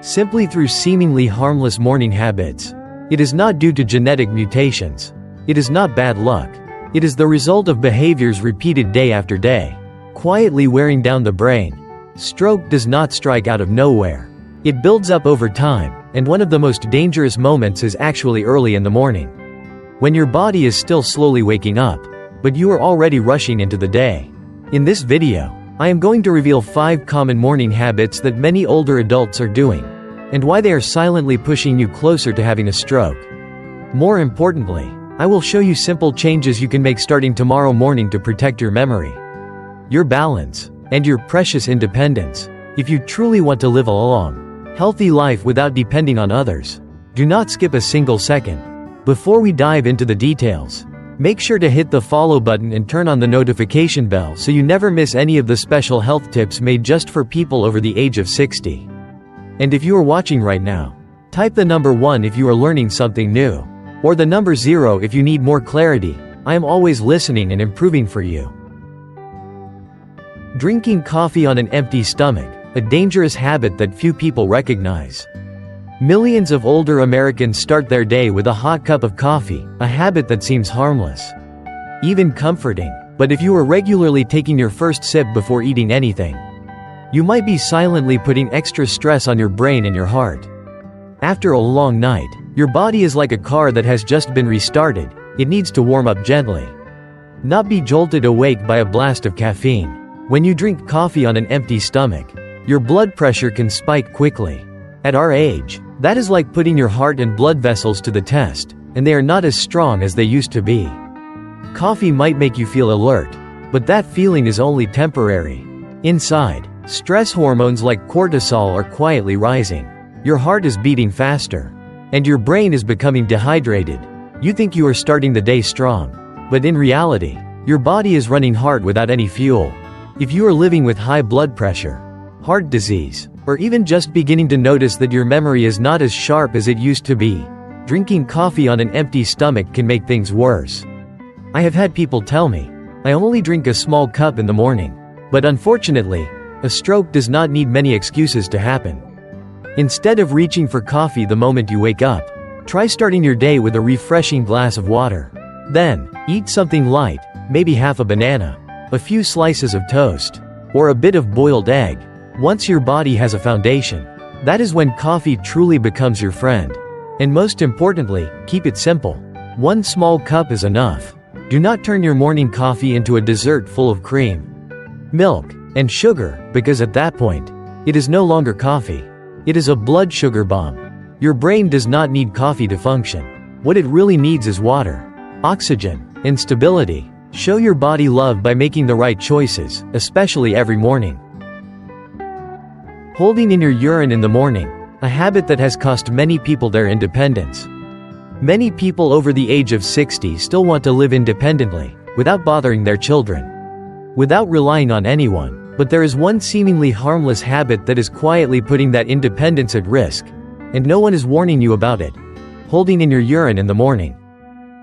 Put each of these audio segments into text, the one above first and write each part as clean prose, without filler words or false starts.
simply through seemingly harmless morning habits. It is not due to genetic mutations. It is not bad luck. It is the result of behaviors repeated day after day, quietly wearing down the brain. Stroke does not strike out of nowhere. It builds up over time, and one of the most dangerous moments is actually early in the morning, when your body is still slowly waking up, but you are already rushing into the day. In this video, I am going to reveal 5 common morning habits that many older adults are doing, and why they are silently pushing you closer to having a stroke. More importantly, I will show you simple changes you can make starting tomorrow morning to protect your memory, your balance, and your precious independence. If you truly want to live a long, healthy life without depending on others, do not skip a single second. Before we dive into the details, make sure to hit the follow button and turn on the notification bell so you never miss any of the special health tips made just for people over the age of 60. And if you are watching right now, type the number 1 if you are learning something new, or the number 0 if you need more clarity. I am always listening and improving for you. Drinking coffee on an empty stomach, a dangerous habit that few people recognize. Millions of older Americans start their day with a hot cup of coffee, a habit that seems harmless, even comforting. But if you are regularly taking your first sip before eating anything, you might be silently putting extra stress on your brain and your heart. After a long night, your body is like a car that has just been restarted. It needs to warm up gently, not be jolted awake by a blast of caffeine. When you drink coffee on an empty stomach, your blood pressure can spike quickly. At our age, that is like putting your heart and blood vessels to the test, and they are not as strong as they used to be. Coffee might make you feel alert, but that feeling is only temporary. Inside, stress hormones like cortisol are quietly rising. Your heart is beating faster, and your brain is becoming dehydrated. You think you are starting the day strong, but in reality, your body is running hard without any fuel. If you are living with high blood pressure, heart disease, or even just beginning to notice that your memory is not as sharp as it used to be, drinking coffee on an empty stomach can make things worse. I have had people tell me, I only drink a small cup in the morning. But unfortunately, a stroke does not need many excuses to happen. Instead of reaching for coffee the moment you wake up, try starting your day with a refreshing glass of water. Then, eat something light, maybe half a banana, a few slices of toast, or a bit of boiled egg. Once your body has a foundation, that is when coffee truly becomes your friend. And most importantly, keep it simple. 1 small cup is enough. Do not turn your morning coffee into a dessert full of cream, milk, and sugar, because at that point, it is no longer coffee. It is a blood sugar bomb. Your brain does not need coffee to function. What it really needs is water, oxygen, and stability. Show your body love by making the right choices, especially every morning. Holding in your urine in the morning, a habit that has cost many people their independence. Many people over the age of 60 still want to live independently, without bothering their children, without relying on anyone. But there is one seemingly harmless habit that is quietly putting that independence at risk, and no one is warning you about it. Holding in your urine in the morning.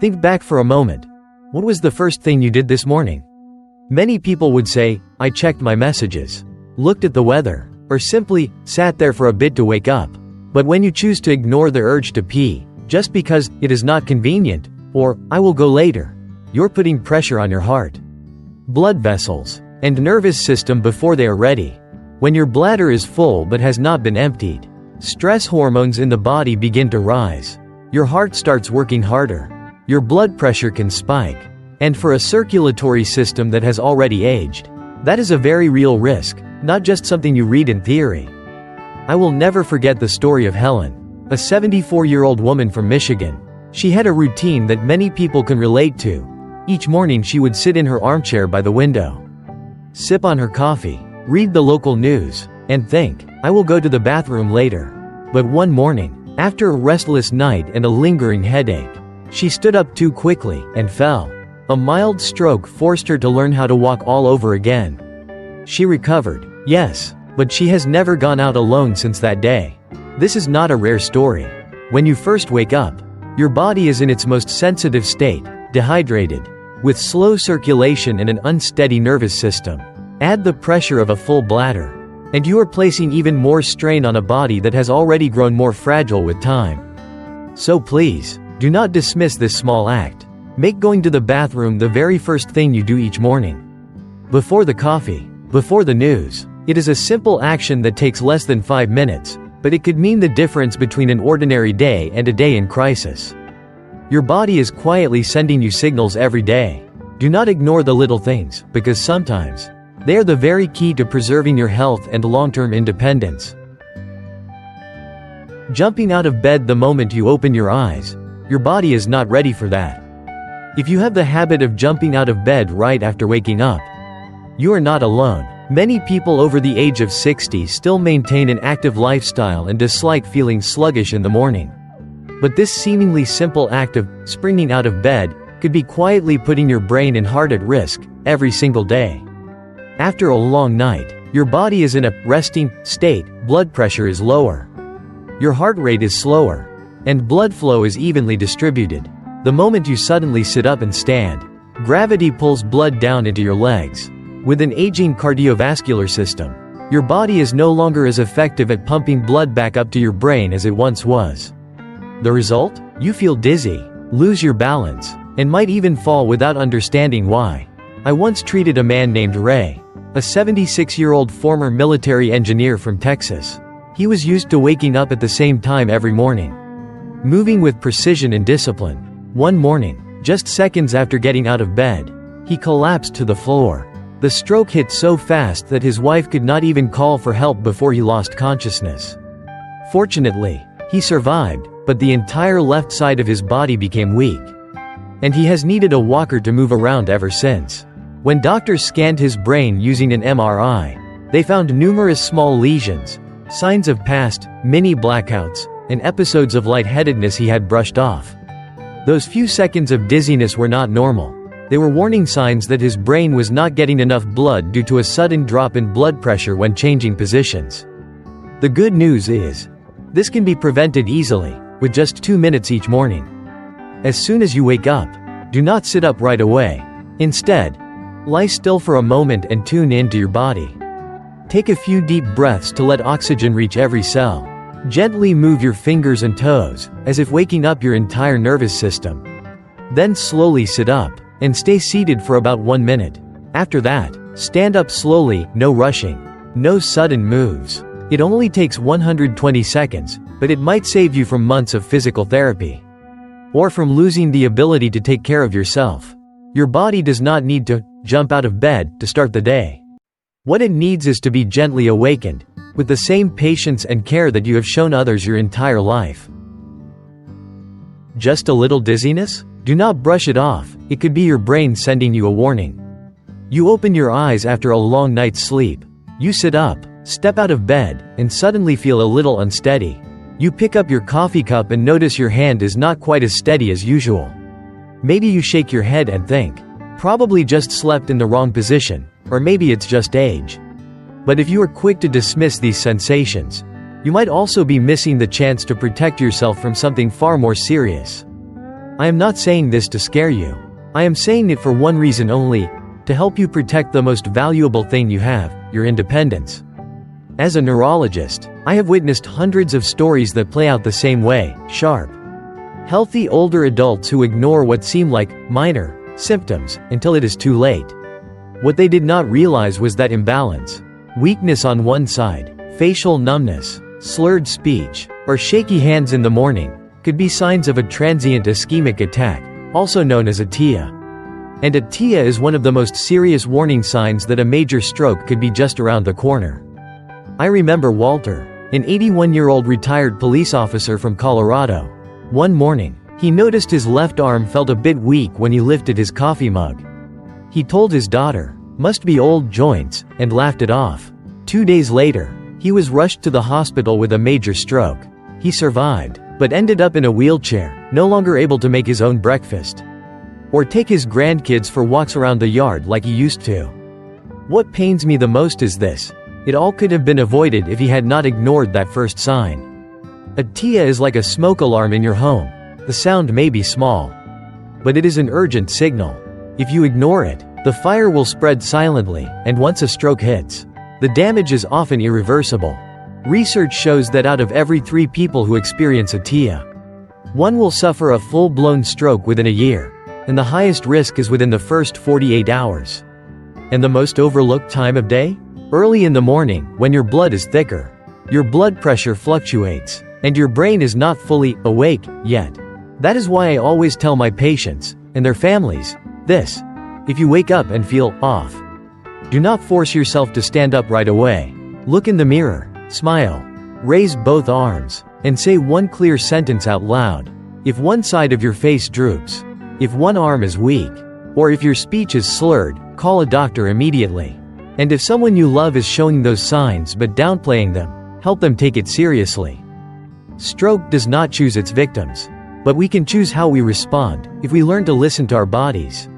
Think back for a moment. What was the first thing you did this morning? Many people would say, I checked my messages, looked at the weather, or simply sat there for a bit to wake up. But when you choose to ignore the urge to pee, just because it is not convenient, or I will go later, you're putting pressure on your heart, blood vessels, and nervous system before they are ready. When your bladder is full but has not been emptied, stress hormones in the body begin to rise. Your heart starts working harder. Your blood pressure can spike. And for a circulatory system that has already aged, that is a very real risk, not just something you read in theory. I will never forget the story of Helen, a 74-year-old woman from Michigan. She had a routine that many people can relate to. Each morning she would sit in her armchair by the window, sip on her coffee, read the local news, and think, I will go to the bathroom later. But one morning, after a restless night and a lingering headache, she stood up too quickly and fell. A mild stroke forced her to learn how to walk all over again. She recovered, yes, but she has never gone out alone since that day. This is not a rare story. When you first wake up, your body is in its most sensitive state, dehydrated, with slow circulation and an unsteady nervous system. Add the pressure of a full bladder, And you are placing even more strain on a body that has already grown more fragile with time. So please, do not dismiss this small act. Make going to the bathroom the very first thing you do each morning. Before the coffee, before the news. It is a simple action that takes less than 5 minutes, but it could mean the difference between an ordinary day and a day in crisis. Your body is quietly sending you signals every day. Do not ignore the little things, because sometimes they are the very key to preserving your health and long-term independence. Jumping out of bed the moment you open your eyes. Your body is not ready for that. If you have the habit of jumping out of bed right after waking up, you are not alone. Many people over the age of 60 still maintain an active lifestyle and dislike feeling sluggish in the morning. But this seemingly simple act of springing out of bed could be quietly putting your brain and heart at risk every single day. After a long night, your body is in a resting state, blood pressure is lower. Your heart rate is slower, and blood flow is evenly distributed. The moment you suddenly sit up and stand, gravity pulls blood down into your legs. With an aging cardiovascular system, your body is no longer as effective at pumping blood back up to your brain as it once was. The result? You feel dizzy, lose your balance, and might even fall without understanding why. I once treated a man named Ray, a 76-year-old former military engineer from Texas. He was used to waking up at the same time every morning, moving with precision and discipline. One morning, just seconds after getting out of bed, he collapsed to the floor. The stroke hit so fast that his wife could not even call for help before he lost consciousness. Fortunately, he survived, but the entire left side of his body became weak, and he has needed a walker to move around ever since. When doctors scanned his brain using an MRI, they found numerous small lesions, signs of past, mini blackouts, and episodes of lightheadedness he had brushed off. Those few seconds of dizziness were not normal. They were warning signs that his brain was not getting enough blood due to a sudden drop in blood pressure when changing positions. The good news is, this can be prevented easily, with just 2 minutes each morning. As soon as you wake up, do not sit up right away. Instead, lie still for a moment and tune into your body. Take a few deep breaths to let oxygen reach every cell. Gently move your fingers and toes, as if waking up your entire nervous system. Then slowly sit up, and stay seated for about 1 minute. After that, stand up slowly, no rushing, no sudden moves. It only takes 120 seconds, but it might save you from months of physical therapy, or from losing the ability to take care of yourself. Your body does not need to jump out of bed to start the day. What it needs is to be gently awakened, with the same patience and care that you have shown others your entire life. Just a little dizziness? Do not brush it off, it could be your brain sending you a warning. You open your eyes after a long night's sleep. You sit up, step out of bed, and suddenly feel a little unsteady. You pick up your coffee cup and notice your hand is not quite as steady as usual. Maybe you shake your head and think, probably just slept in the wrong position, or maybe it's just age. But if you are quick to dismiss these sensations, you might also be missing the chance to protect yourself from something far more serious. I am not saying this to scare you. I am saying it for one reason only, to help you protect the most valuable thing you have, your independence. As a neurologist, I have witnessed hundreds of stories that play out the same way, sharp, healthy older adults who ignore what seem like minor symptoms until it is too late. What they did not realize was that imbalance, weakness on one side, facial numbness, slurred speech, or shaky hands in the morning, could be signs of a transient ischemic attack, also known as a TIA. And a TIA is one of the most serious warning signs that a major stroke could be just around the corner. I remember Walter, an 81-year-old retired police officer from Colorado. One morning, he noticed his left arm felt a bit weak when he lifted his coffee mug. He told his daughter, "Must be old joints," and laughed it off. 2 days later, he was rushed to the hospital with a major stroke. He survived, but ended up in a wheelchair, no longer able to make his own breakfast, or take his grandkids for walks around the yard like he used to. What pains me the most is this: it all could have been avoided if he had not ignored that first sign. A TIA is like a smoke alarm in your home. The sound may be small, but it is an urgent signal. If you ignore it, the fire will spread silently, and once a stroke hits, The damage is often irreversible. Research shows that out of every 3 people who experience a TIA, 1 will suffer a full-blown stroke within a year, and the highest risk is within the first 48 hours. And the most overlooked time of day? Early in the morning, when your blood is thicker, your blood pressure fluctuates, and your brain is not fully awake yet. That is why I always tell my patients, and their families, this: if you wake up and feel off, do not force yourself to stand up right away. Look in the mirror, smile, raise both arms, and say one clear sentence out loud. If one side of your face droops, if one arm is weak, or if your speech is slurred, call a doctor immediately. And if someone you love is showing those signs but downplaying them, help them take it seriously. Stroke does not choose its victims, but we can choose how we respond if we learn to listen to our bodies.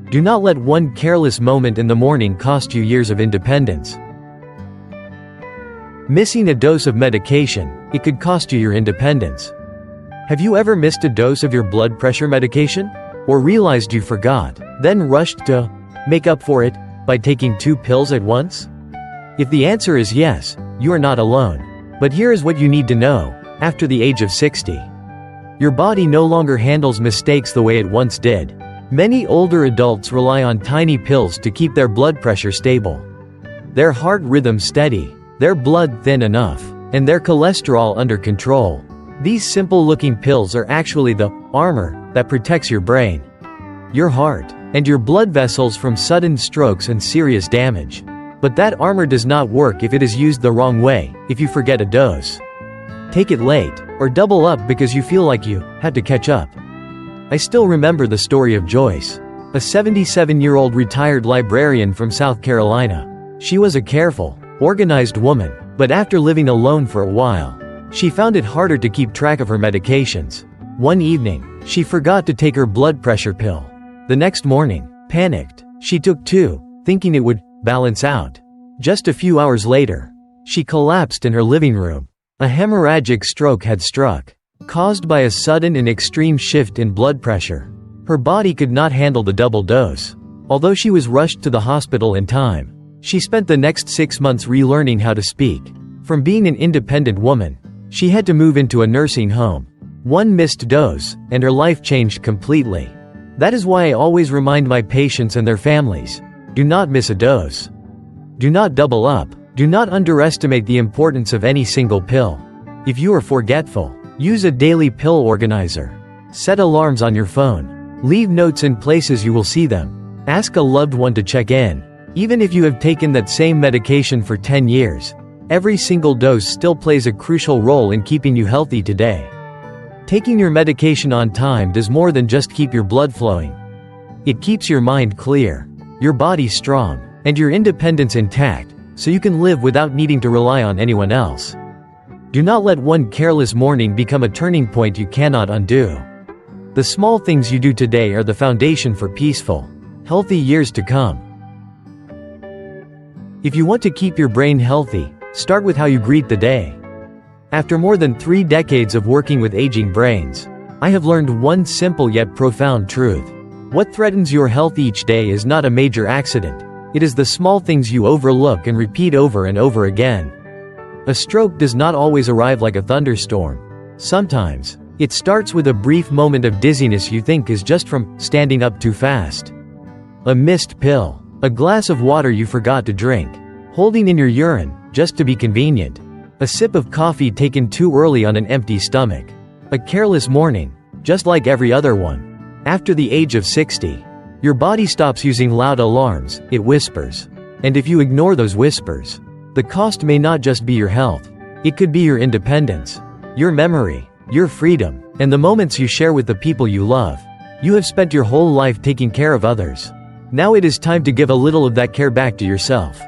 Do not let one careless moment in the morning cost you years of independence. Missing a dose of medication, it could cost you your independence. Have you ever missed a dose of your blood pressure medication? Or realized you forgot, then rushed to make up for it by taking 2 pills at once? If the answer is yes, you are not alone. But here is what you need to know: after the age of 60, your body no longer handles mistakes the way it once did. Many older adults rely on tiny pills to keep their blood pressure stable, their heart rhythm steady, their blood thin enough, and their cholesterol under control. These simple-looking pills are actually the armor that protects your brain, your heart, and your blood vessels from sudden strokes and serious damage. But that armor does not work if it is used the wrong way. If you forget a dose, take it late, or double up because you feel like you had to catch up. I still remember the story of Joyce, a 77-year-old retired librarian from South Carolina. She was a careful, organized woman, but after living alone for a while, she found it harder to keep track of her medications. One evening, she forgot to take her blood pressure pill. The next morning, panicked, she took 2, thinking it would balance out. Just a few hours later, she collapsed in her living room. A hemorrhagic stroke had struck, caused by a sudden and extreme shift in blood pressure. Her body could not handle the double dose. Although she was rushed to the hospital in time, she spent the next 6 months relearning how to speak. From being an independent woman, she had to move into a nursing home. One missed dose, and her life changed completely. That is why I always remind my patients and their families: do not miss a dose. Do not double up. Do not underestimate the importance of any single pill. If you are forgetful, use a daily pill organizer. Set alarms on your phone. Leave notes in places you will see them. Ask a loved one to check in. Even if you have taken that same medication for 10 years, every single dose still plays a crucial role in keeping you healthy today. Taking your medication on time does more than just keep your blood flowing. It keeps your mind clear, your body strong, and your independence intact, so you can live without needing to rely on anyone else. Do not let one careless morning become a turning point you cannot undo. The small things you do today are the foundation for peaceful, healthy years to come. If you want to keep your brain healthy, start with how you greet the day. After more than 3 decades of working with aging brains, I have learned one simple yet profound truth. What threatens your health each day is not a major accident. It is the small things you overlook and repeat over and over again. A stroke does not always arrive like a thunderstorm. Sometimes, it starts with a brief moment of dizziness you think is just from standing up too fast. A missed pill, a glass of water you forgot to drink, holding in your urine, just to be convenient. A sip of coffee taken too early on an empty stomach. A careless morning, just like every other one. After the age of 60, your body stops using loud alarms, it whispers. And if you ignore those whispers, the cost may not just be your health. It could be your independence, your memory, your freedom, and the moments you share with the people you love. You have spent your whole life taking care of others. Now it is time to give a little of that care back to yourself.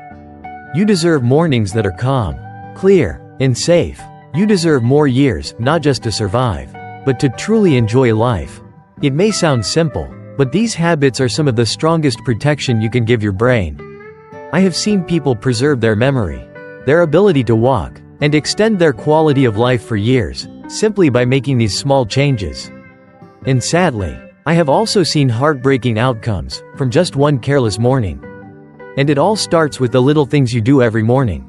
You deserve mornings that are calm, clear, and safe. You deserve more years, not just to survive, but to truly enjoy life. It may sound simple, but these habits are some of the strongest protection you can give your brain. I have seen people preserve their memory, their ability to walk, and extend their quality of life for years, simply by making these small changes. And sadly, I have also seen heartbreaking outcomes from just one careless morning. And it all starts with the little things you do every morning.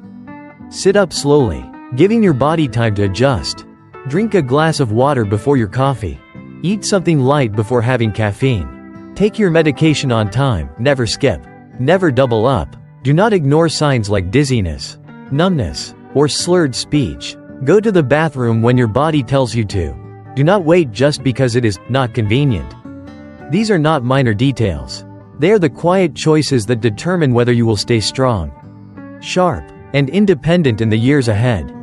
Sit up slowly, giving your body time to adjust. Drink a glass of water before your coffee. Eat something light before having caffeine. Take your medication on time, never skip. Never double up. Do not ignore signs like dizziness, numbness, or slurred speech. Go to the bathroom when your body tells you to. Do not wait just because it is not convenient. These are not minor details. They are the quiet choices that determine whether you will stay strong, sharp, and independent in the years ahead.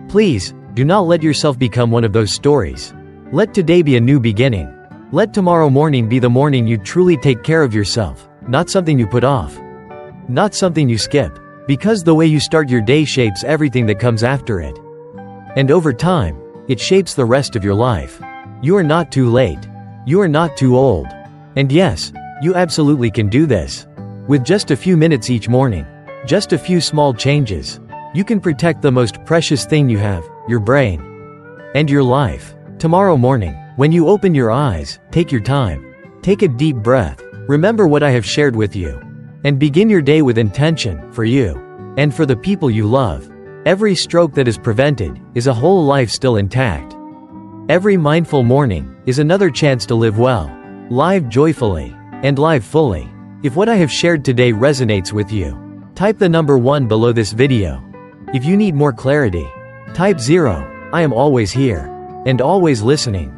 Please, do not let yourself become one of those stories. Let today be a new beginning. Let tomorrow morning be the morning you truly take care of yourself, not something you put off, not something you skip, because the way you start your day shapes everything that comes after it. And over time, it shapes the rest of your life. You are not too late. You are not too old. And yes, you absolutely can do this. With just a few minutes each morning, just a few small changes, you can protect the most precious thing you have, your brain, and your life. Tomorrow morning, when you open your eyes, take your time. Take a deep breath. Remember what I have shared with you. And begin your day with intention, for you, and for the people you love. Every stroke that is prevented, is a whole life still intact. Every mindful morning, is another chance to live well, live joyfully, and live fully. If what I have shared today resonates with you, type the number 1 below this video. If you need more clarity, type 0. I am always here, and always listening.